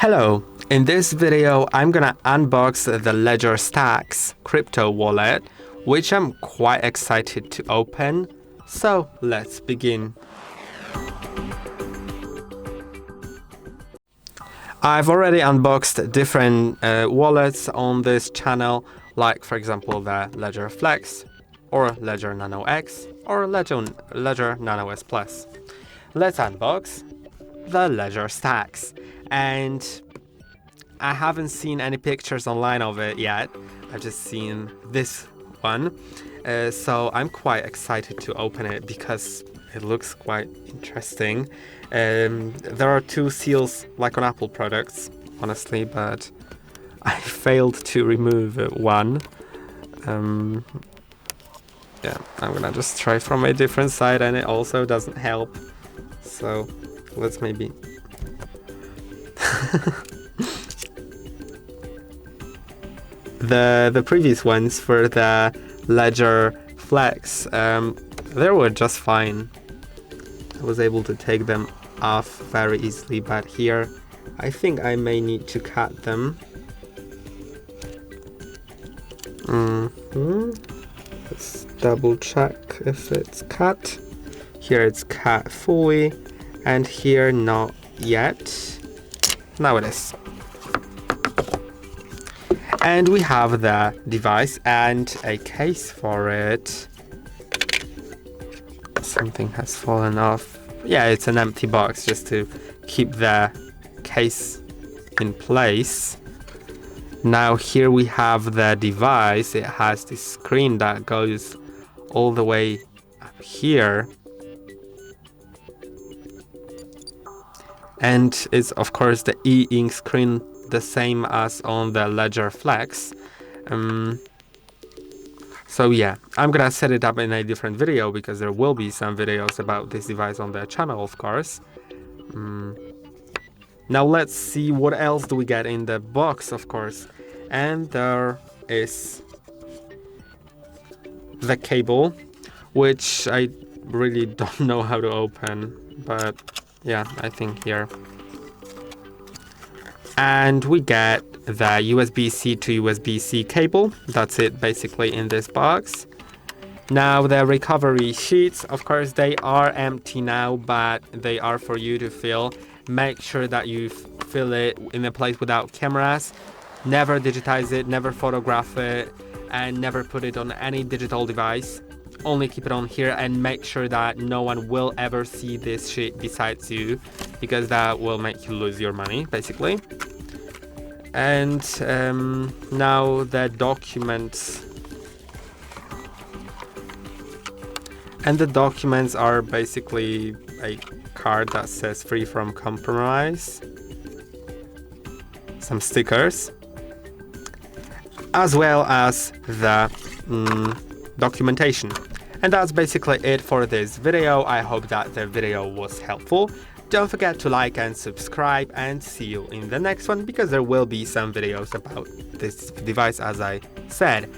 Hello, in this video I'm gonna unbox the LEDGER Stax Crypto Wallet, which I'm quite excited to open, so let's begin. I've already unboxed different wallets on this channel, like for example the LEDGER Flex, or LEDGER Nano X, or LEDGER Nano S Plus. Let's unbox the LEDGER Stax. And I haven't seen any pictures online of it yet. I've just seen this one. So I'm quite excited to open it because it looks quite interesting. There are two seals like on Apple products, honestly, but I failed to remove one. Yeah, I'm gonna just try from a different side, and it also doesn't help. So let's maybe... The previous ones for the LEDGER Flex, they were just fine. I was able to take them off very easily, but here I think I may need to cut them. Let's double check if it's cut. Here it's cut fully, and here not yet. Now it is. And we have the device and a case for it. Something has fallen off. Yeah, it's an empty box just to keep the case in place. Now here we have the device. It has this screen that goes all the way up here. And it's of course the e-ink screen, the same as on the LEDGER Flex. So yeah, I'm gonna set it up in a different video because there will be some videos about this device on the channel, of course. Now let's see what else do we get in the box, of course. And there is the cable, which I really don't know how to open, but yeah, I think here. And we get the USB-C to USB-C cable. That's it basically in this box. Now the recovery sheets, of course they are empty now, but they are for you to fill. Make sure that you fill it in a place without cameras. Never digitize it, never photograph it, and never put it on any digital device. Only keep it on here and make sure that no one will ever see this sheet besides you, because that will make you lose your money basically. And now the documents. And the documents are basically a card that says free from compromise, some stickers, as well as the documentation. And that's basically it for this video. I hope that the video was helpful. Don't forget to like and subscribe, and see you in the next one because there will be some videos about this device, as I said.